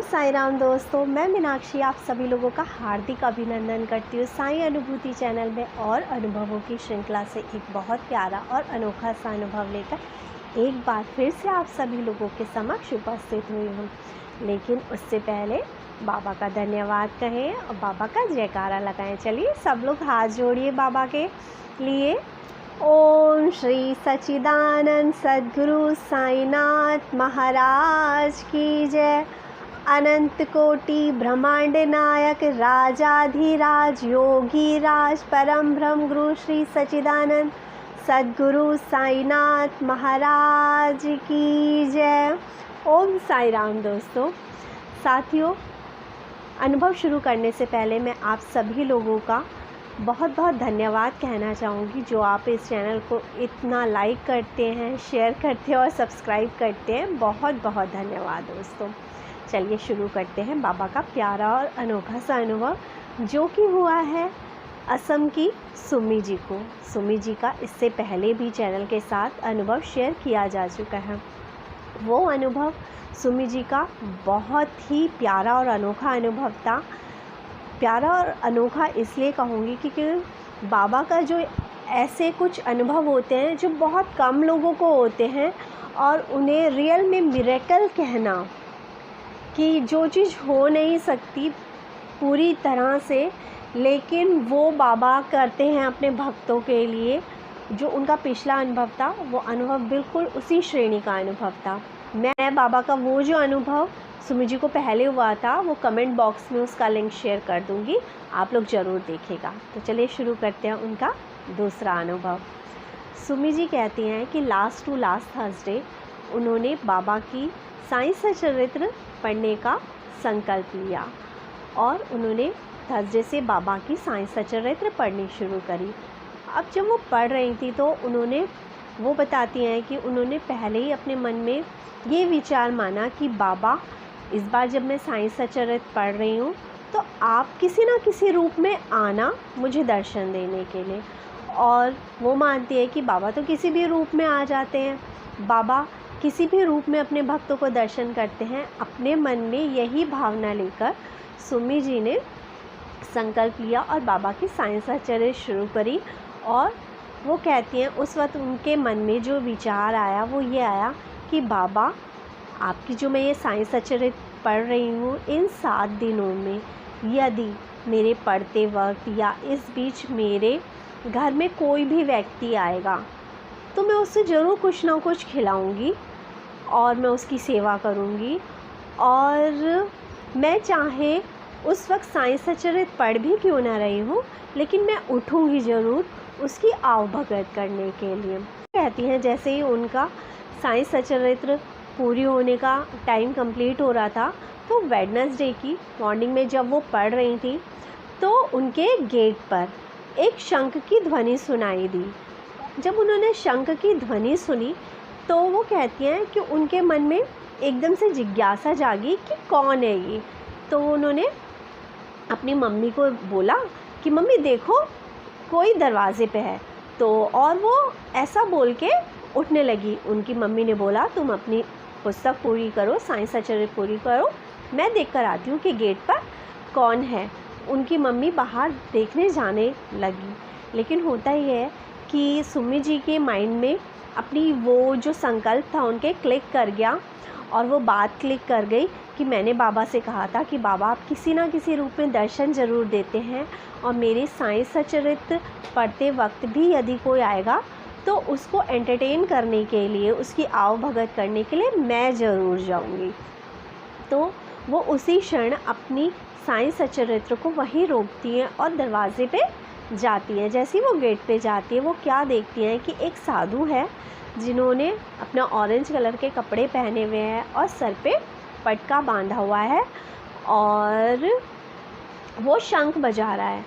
साई राम दोस्तों, मैं मीनाक्षी आप सभी लोगों का हार्दिक अभिनंदन करती हूँ साई अनुभूति चैनल में। और अनुभवों की श्रृंखला से एक बहुत प्यारा और अनोखा सा अनुभव लेकर एक बार फिर से आप सभी लोगों के समक्ष उपस्थित हुई हूँ। लेकिन उससे पहले बाबा का धन्यवाद कहें और बाबा का जयकारा लगाएं। चलिए सब लोग हाथ जोड़िए बाबा के लिए। ओम श्री सच्चिदानंद सद्गुरु साईनाथ महाराज की जय। अनंत कोटि ब्रह्मांड नायक राजाधिराज योगी राज परम ब्रह्म गुरु श्री सच्चिदानंद सद्गुरु साईनाथ महाराज की जय। ओम साई राम दोस्तों। साथियों, अनुभव शुरू करने से पहले मैं आप सभी लोगों का बहुत बहुत धन्यवाद कहना चाहूँगी जो आप इस चैनल को इतना लाइक करते हैं, शेयर करते हैं और सब्सक्राइब करते हैं। बहुत बहुत धन्यवाद दोस्तों। चलिए शुरू करते हैं बाबा का प्यारा और अनोखा सा अनुभव जो कि हुआ है असम की सुमी जी को। सुमी जी का इससे पहले भी चैनल के साथ अनुभव शेयर किया जा चुका है। वो अनुभव सुमी जी का बहुत ही प्यारा और अनोखा अनुभव था। प्यारा और अनोखा इसलिए कहूँगी क्योंकि बाबा का जो ऐसे कुछ अनुभव होते हैं जो बहुत कम लोगों को होते हैं और उन्हें रियल में मिरेकल कहना कि जो चीज़ हो नहीं सकती पूरी तरह से, लेकिन वो बाबा करते हैं अपने भक्तों के लिए। जो उनका पिछला अनुभव था वो अनुभव बिल्कुल उसी श्रेणी का अनुभव था। मैं बाबा का वो जो अनुभव सुमी जी को पहले हुआ था वो कमेंट बॉक्स में उसका लिंक शेयर कर दूंगी, आप लोग ज़रूर देखिएगा। तो चलिए शुरू करते हैं उनका दूसरा अनुभव। सुमी जी कहती हैं कि लास्ट थर्सडे उन्होंने बाबा की साईं सचरित्र पढ़ने का संकल्प लिया और उन्होंने थर्सडे से बाबा की साईं सचरित्र पढ़नी शुरू करी। अब जब वो पढ़ रही थी तो वो बताती हैं कि उन्होंने पहले ही अपने मन में ये विचार माना कि बाबा, इस बार जब मैं साईं सचरित्र पढ़ रही हूँ तो आप किसी न किसी रूप में आना मुझे दर्शन देने के लिए। और वो मानती है कि बाबा तो किसी भी रूप में आ जाते हैं, बाबा किसी भी रूप में अपने भक्तों को दर्शन करते हैं। अपने मन में यही भावना लेकर सुमी जी ने संकल्प लिया और बाबा की साईं सचरित्र शुरू करी। और वो कहती हैं उस वक्त उनके मन में जो विचार आया वो ये आया कि बाबा, आपकी जो मैं ये साईं सचरित्र पढ़ रही हूँ इन 7 दिनों में यदि मेरे पढ़ते वक्त या इस बीच मेरे घर में कोई भी व्यक्ति आएगा तो मैं उससे ज़रूर कुछ ना कुछ खिलाऊंगी और मैं उसकी सेवा करूंगी। और मैं चाहे उस वक्त साईं सचरित्र पढ़ भी क्यों ना रही हूँ, लेकिन मैं उठूंगी ज़रूर उसकी आवभगत करने के लिए। कहती हैं जैसे ही उनका साईं सचरित्र पूरी होने का टाइम कंप्लीट हो रहा था तो वेडनेसडे की मॉर्निंग में जब वो पढ़ रही थी तो उनके गेट पर एक शंख की ध्वनि सुनाई दी। जब उन्होंने शंख की ध्वनि सुनी तो वो कहती हैं कि उनके मन में एकदम से जिज्ञासा जागी कि कौन है ये। तो उन्होंने अपनी मम्मी को बोला कि मम्मी देखो कोई दरवाज़े पे है। तो और वो ऐसा बोल के उठने लगी। उनकी मम्मी ने बोला तुम अपनी पुस्तक पूरी करो, साईं सचरित्र पूरी करो, मैं देख कर आती हूँ कि गेट पर कौन है। उनकी मम्मी बाहर देखने जाने लगी। लेकिन होता ही है कि सुमी जी के माइंड में अपनी वो जो संकल्प था उनके क्लिक कर गया और वो बात क्लिक कर गई कि मैंने बाबा से कहा था कि बाबा आप किसी ना किसी रूप में दर्शन ज़रूर देते हैं और मेरे साईं सचरित्र पढ़ते वक्त भी यदि कोई आएगा तो उसको एंटरटेन करने के लिए, उसकी आवभगत करने के लिए मैं ज़रूर जाऊंगी। तो वो उसी क्षण अपनी साईं सचरित्र को वहीं रोकती हैं और दरवाजे पे जाती है। जैसे ही वो गेट पे जाती है वो क्या देखती हैं कि एक साधु है जिन्होंने अपना ऑरेंज कलर के कपड़े पहने हुए हैं और सर पे पटका बांधा हुआ है और वो शंख बजा रहा है।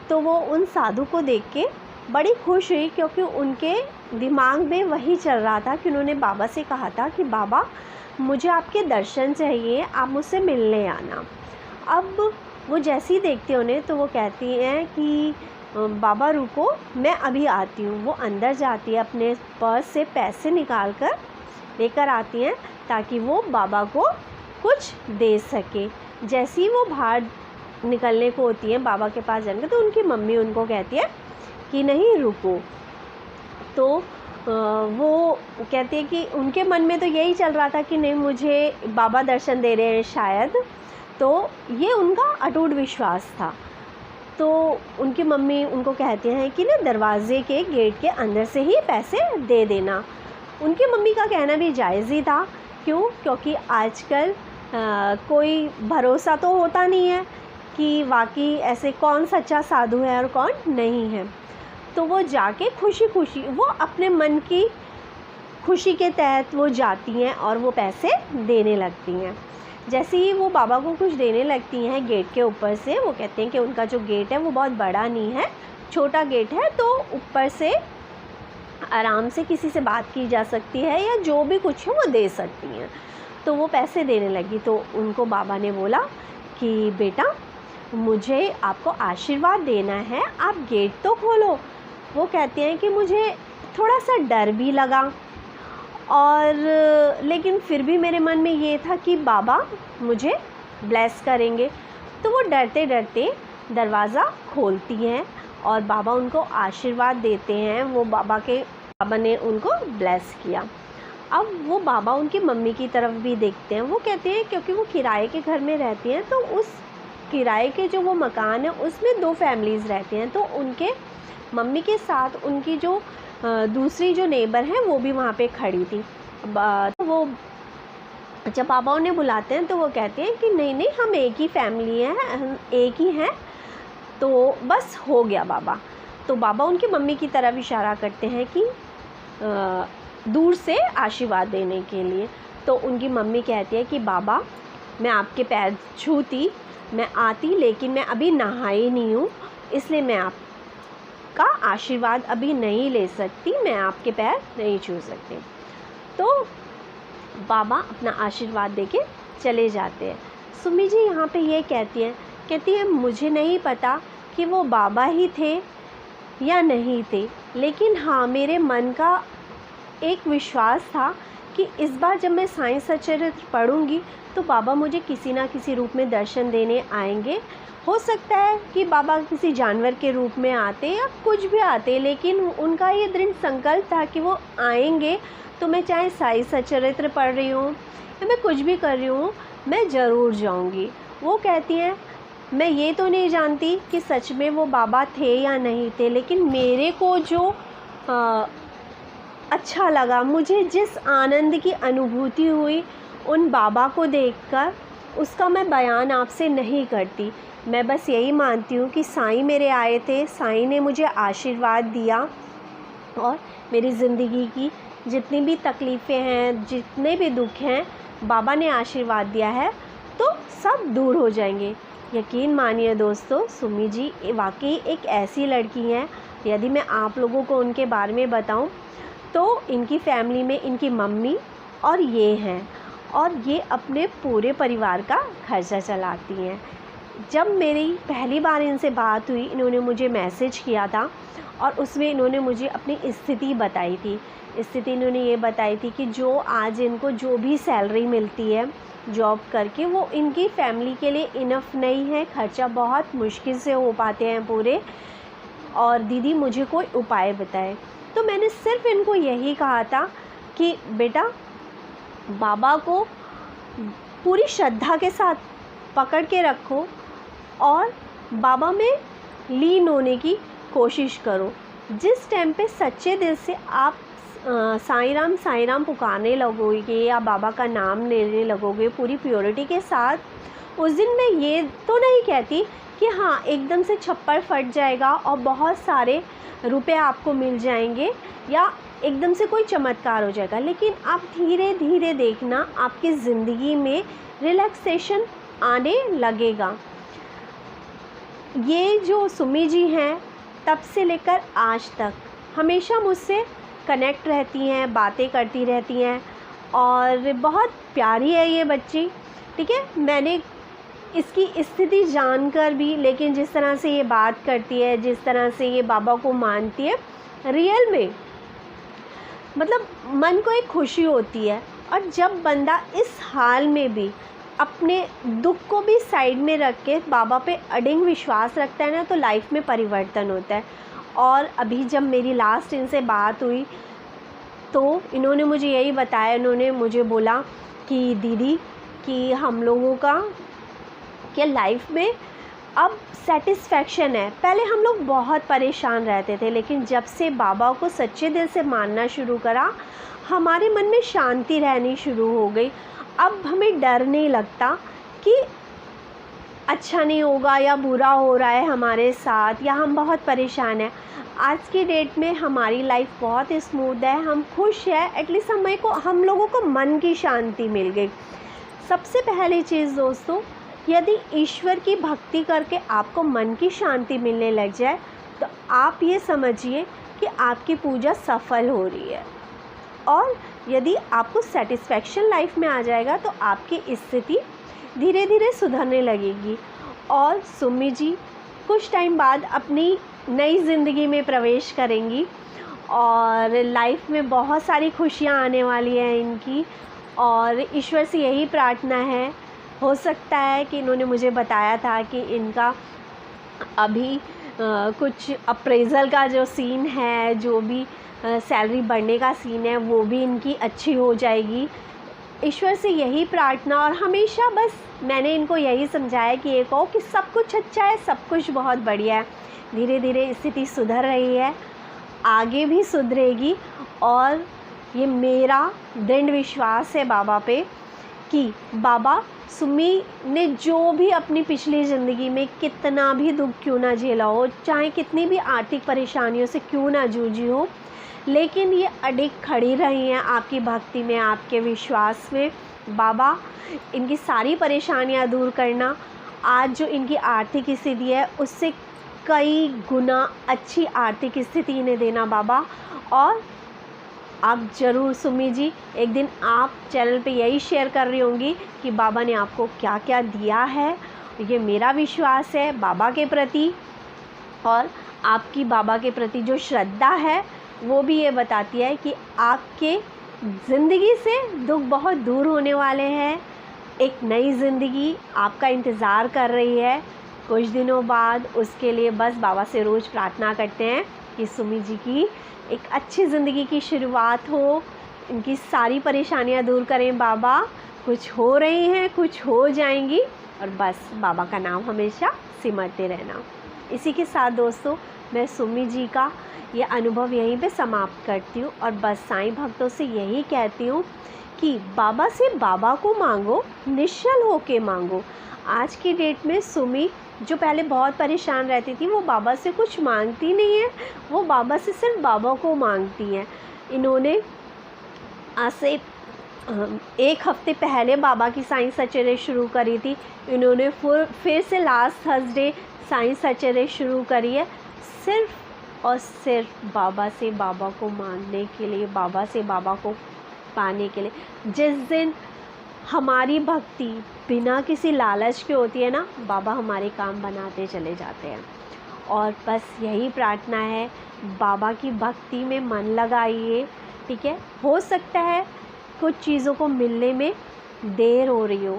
तो वो उन साधु को देख के बड़ी खुश हुई क्योंकि उनके दिमाग में वही चल रहा था कि उन्होंने बाबा से कहा था कि बाबा मुझे आपके दर्शन चाहिए, आप मुझसे मिलने आना। अब वो जैसे ही देखती उन्हें तो वो कहती हैं कि बाबा रुको, मैं अभी आती हूँ। वो अंदर जाती है, अपने पर्स से पैसे निकाल कर लेकर आती हैं ताकि वो बाबा को कुछ दे सके। जैसे ही वो बाहर निकलने को होती है बाबा के पास जाने, तो उनकी मम्मी उनको कहती है कि नहीं रुको। तो वो कहती है कि उनके मन में तो यही चल रहा था कि नहीं मुझे बाबा दर्शन दे रहे हैं शायद, तो ये उनका अटूट विश्वास था। तो उनकी मम्मी उनको कहते हैं कि ना दरवाज़े के गेट के अंदर से ही पैसे दे देना। उनकी मम्मी का कहना भी जायज़ ही था। क्यों? क्योंकि आजकल कोई भरोसा तो होता नहीं है कि वाकई ऐसे कौन सच्चा साधु है और कौन नहीं है। तो वो जाके खुशी खुशी, वो अपने मन की खुशी के तहत वो जाती हैं और वो पैसे देने लगती हैं। जैसे ही वो बाबा को कुछ देने लगती हैं गेट के ऊपर से, वो कहते हैं कि उनका जो गेट है वो बहुत बड़ा नहीं है, छोटा गेट है, तो ऊपर से आराम से किसी से बात की जा सकती है या जो भी कुछ है वो दे सकती हैं। तो वो पैसे देने लगी। तो उनको बाबा ने बोला कि बेटा मुझे आपको आशीर्वाद देना है, आप गेट तो खोलो। वो कहते हैं कि मुझे थोड़ा सा डर भी लगा और लेकिन फिर भी मेरे मन में ये था कि बाबा मुझे ब्लेस करेंगे। तो वो डरते डरते दरवाज़ा खोलती हैं और बाबा उनको आशीर्वाद देते हैं। वो बाबा ने उनको ब्लेस किया। अब वो बाबा उनकी मम्मी की तरफ भी देखते हैं। वो कहते हैं क्योंकि वो किराए के घर में रहती हैं, तो उस किराए के जो वो मकान है उसमें 2 फैमिलीज़ रहती हैं। तो उनके मम्मी के साथ उनकी जो दूसरी जो नेबर हैं वो भी वहाँ पे खड़ी थी। तो वो जब बाबा उन्हें बुलाते हैं तो वो कहते हैं कि नहीं नहीं हम एक ही फैमिली हैं, हम एक ही हैं, तो बस हो गया बाबा। तो बाबा उनकी मम्मी की तरफ इशारा करते हैं कि दूर से आशीर्वाद देने के लिए। तो उनकी मम्मी कहती है कि बाबा मैं आपके पैर छूती, मैं आती, लेकिन मैं अभी नहाई नहीं हूँ, इसलिए मैं आपका आशीर्वाद अभी नहीं ले सकती, मैं आपके पैर नहीं छू सकती। तो बाबा अपना आशीर्वाद देके चले जाते हैं। सुमी जी यहाँ पे ये कहती है मुझे नहीं पता कि वो बाबा ही थे या नहीं थे, लेकिन हाँ मेरे मन का एक विश्वास था कि इस बार जब मैं साईं सच्चरित्र पढ़ूंगी तो बाबा मुझे किसी ना किसी रूप में दर्शन देने आएंगे। हो सकता है कि बाबा किसी जानवर के रूप में आते या कुछ भी आते, लेकिन उनका ये दृढ़ संकल्प था कि वो आएंगे। तो मैं चाहे साईं सच्चरित्र पढ़ रही हूँ या मैं कुछ भी कर रही हूँ, मैं ज़रूर जाऊँगी। वो कहती हैं मैं ये तो नहीं जानती कि सच में वो बाबा थे या नहीं थे, लेकिन मेरे को जो अच्छा लगा, मुझे जिस आनंद की अनुभूति हुई उन बाबा को देखकर, उसका मैं बयान आपसे नहीं करती। मैं बस यही मानती हूँ कि साईं मेरे आए थे, साईं ने मुझे आशीर्वाद दिया और मेरी ज़िंदगी की जितनी भी तकलीफ़ें हैं, जितने भी दुख हैं, बाबा ने आशीर्वाद दिया है तो सब दूर हो जाएंगे। यकीन मानिए दोस्तों, सुमी जी वाकई एक ऐसी लड़की हैं। यदि मैं आप लोगों को उनके बारे में बताऊं तो इनकी फैमिली में इनकी मम्मी और ये हैं, और ये अपने पूरे परिवार का खर्चा चलाती हैं। जब मेरी पहली बार इनसे बात हुई, इन्होंने मुझे मैसेज किया था और उसमें इन्होंने मुझे अपनी स्थिति बताई थी। स्थिति इन्होंने ये बताई थी कि जो आज इनको जो भी सैलरी मिलती है जॉब करके, वो इनकी फैमिली के लिए इनफ नहीं है, खर्चा बहुत मुश्किल से हो पाते हैं पूरे, और दीदी मुझे कोई उपाय बताए। तो मैंने सिर्फ इनको यही कहा था कि बेटा बाबा को पूरी श्रद्धा के साथ पकड़ के रखो और बाबा में लीन होने की कोशिश करो। जिस टाइम पे सच्चे दिल से आप साईं राम पुकारने लगोगे या बाबा का नाम लेने लगोगे पूरी प्योरिटी के साथ, उस दिन मैं ये तो नहीं कहती कि हाँ एकदम से छप्पर फट जाएगा और बहुत सारे रुपए आपको मिल जाएंगे या एकदम से कोई चमत्कार हो जाएगा, लेकिन आप धीरे धीरे देखना आपकी ज़िंदगी में रिलैक्सेशन आने लगेगा। ये जो सुमी जी हैं तब से लेकर आज तक हमेशा मुझसे कनेक्ट रहती हैं, बातें करती रहती हैं और बहुत प्यारी है ये बच्ची। ठीक है, मैंने इसकी स्थिति जानकर भी, लेकिन जिस तरह से ये बात करती है, जिस तरह से ये बाबा को मानती है, रियल में मतलब मन को एक खुशी होती है। और जब बंदा इस हाल में भी अपने दुख को भी साइड में रख के बाबा पे अडिग विश्वास रखता है ना, तो लाइफ में परिवर्तन होता है। और अभी जब मेरी लास्ट इनसे बात हुई तो इन्होंने मुझे यही बताया, इन्होंने मुझे बोला कि दीदी कि हम लोगों का क्या लाइफ में अब सेटिस्फेक्शन है। पहले हम लोग बहुत परेशान रहते थे, लेकिन जब से बाबा को सच्चे दिल से मानना शुरू करा, हमारे मन में शांति रहनी शुरू हो गई। अब हमें डर नहीं लगता कि अच्छा नहीं होगा या बुरा हो रहा है हमारे साथ, या हम बहुत परेशान हैं। आज की डेट में हमारी लाइफ बहुत स्मूथ है, हम खुश हैं। एटलीस्ट हम लोगों को मन की शांति मिल गई। सबसे पहली चीज़ दोस्तों, यदि ईश्वर की भक्ति करके आपको मन की शांति मिलने लग जाए तो आप ये समझिए कि आपकी पूजा सफल हो रही है। और यदि आपको सेटिस्फेक्शन लाइफ में आ जाएगा तो आपकी स्थिति धीरे धीरे सुधरने लगेगी। और सुमी जी कुछ टाइम बाद अपनी नई ज़िंदगी में प्रवेश करेंगी और लाइफ में बहुत सारी खुशियाँ आने वाली हैं इनकी। और ईश्वर से यही प्रार्थना है, हो सकता है कि इन्होंने मुझे बताया था कि इनका अभी कुछ अप्रेज़ल का जो सीन है, जो भी सैलरी बढ़ने का सीन है, वो भी इनकी अच्छी हो जाएगी। ईश्वर से यही प्रार्थना। और हमेशा बस मैंने इनको यही समझाया कि ये कहो कि सब कुछ अच्छा है, सब कुछ बहुत बढ़िया है। धीरे धीरे स्थिति सुधर रही है, आगे भी सुधरेगी। और ये मेरा दृढ़ विश्वास है बाबा पे कि बाबा सुमी ने जो भी अपनी पिछली ज़िंदगी में कितना भी दुख क्यों ना झेला हो, चाहे कितनी भी आर्थिक परेशानियों से क्यों ना जूझी हो, लेकिन ये अडिग खड़ी रही हैं आपकी भक्ति में, आपके विश्वास में। बाबा इनकी सारी परेशानियां दूर करना, आज जो इनकी आर्थिक स्थिति है उससे कई गुना अच्छी आर्थिक स्थिति इन्हें देना बाबा। और आप ज़रूर सुमी जी एक दिन आप चैनल पे यही शेयर कर रही होंगी कि बाबा ने आपको क्या क्या दिया है। ये मेरा विश्वास है बाबा के प्रति, और आपकी बाबा के प्रति जो श्रद्धा है वो भी ये बताती है कि आपके ज़िंदगी से दुख बहुत दूर होने वाले हैं। एक नई ज़िंदगी आपका इंतज़ार कर रही है कुछ दिनों बाद। उसके लिए बस बाबा से रोज़ प्रार्थना करते हैं कि सुमी जी की एक अच्छी ज़िंदगी की शुरुआत हो, इनकी सारी परेशानियां दूर करें बाबा। कुछ हो रही हैं, कुछ हो जाएंगी, और बस बाबा का नाम हमेशा सिमरते रहना। इसी के साथ दोस्तों मैं सुमी जी का ये अनुभव यहीं पे समाप्त करती हूँ, और बस साईं भक्तों से यही कहती हूँ कि बाबा से बाबा को मांगो, निश्चल होके मांगो। आज की डेट में सुमी जो पहले बहुत परेशान रहती थी, वो बाबा से कुछ मांगती नहीं है, वो बाबा से सिर्फ बाबा को मांगती हैं। इन्होंने आज से 1 हफ्ते पहले बाबा की साईं सचेरे शुरू करी थी। इन्होंने फिर से लास्ट थर्सडे साईं सचेरे शुरू करी है, सिर्फ और सिर्फ बाबा से बाबा को मांगने के लिए, बाबा से बाबा को पाने के लिए। जिस दिन हमारी भक्ति बिना किसी लालच के होती है ना, बाबा हमारे काम बनाते चले जाते हैं। और बस यही प्रार्थना है, बाबा की भक्ति में मन लगाइए, ठीक है। हो सकता है कुछ चीज़ों को मिलने में देर हो रही हो,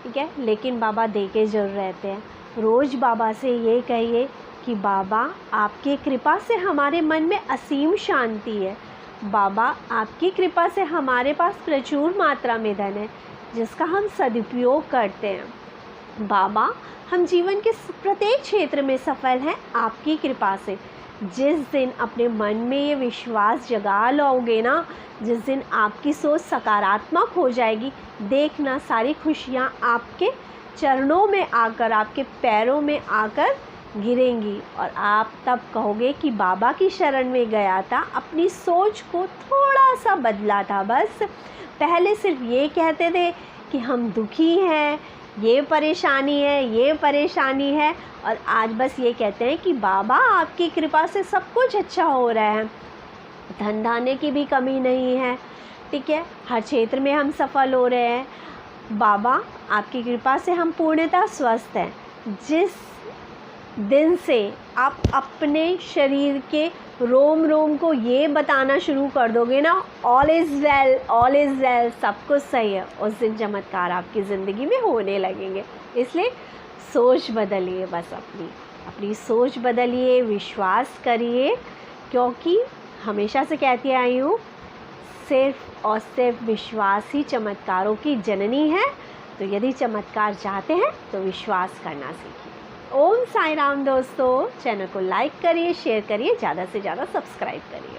ठीक है, लेकिन बाबा दे के ज़रूर रहते हैं। रोज़ बाबा से ये कहिए कि बाबा आपकी कृपा से हमारे मन में असीम शांति है। बाबा आपकी कृपा से हमारे पास प्रचुर मात्रा में धन है जिसका हम सदुपयोग करते हैं। बाबा हम जीवन के प्रत्येक क्षेत्र में सफल हैं आपकी कृपा से। जिस दिन अपने मन में ये विश्वास जगा लोगे ना, जिस दिन आपकी सोच सकारात्मक हो जाएगी, देखना सारी खुशियाँ आपके चरणों में आकर, आपके पैरों में आकर गिरेंगी। और आप तब कहोगे कि बाबा की शरण में गया था, अपनी सोच को थोड़ा सा बदला था। बस पहले सिर्फ ये कहते थे कि हम दुखी हैं, ये परेशानी है, ये परेशानी है, और आज बस ये कहते हैं कि बाबा आपकी कृपा से सब कुछ अच्छा हो रहा है, धन धान्य की भी कमी नहीं है, ठीक है, हर क्षेत्र में हम सफल हो रहे हैं। बाबा आपकी कृपा से हम पूर्णतः स्वस्थ हैं। जिस दिन से आप अपने शरीर के रोम रोम को ये बताना शुरू कर दोगे ना, all is well, all is well, सब कुछ सही है, उस दिन चमत्कार आपकी ज़िंदगी में होने लगेंगे। इसलिए सोच बदलिए, बस अपनी सोच बदलिए, विश्वास करिए, क्योंकि हमेशा से कहती आई हूँ, सिर्फ और सिर्फ विश्वास ही चमत्कारों की जननी है। तो यदि चमत्कार चाहते हैं तो विश्वास करना सीखिए। ओम साई राम दोस्तों, चैनल को लाइक करिए, शेयर करिए, ज़्यादा से ज़्यादा सब्सक्राइब करिए।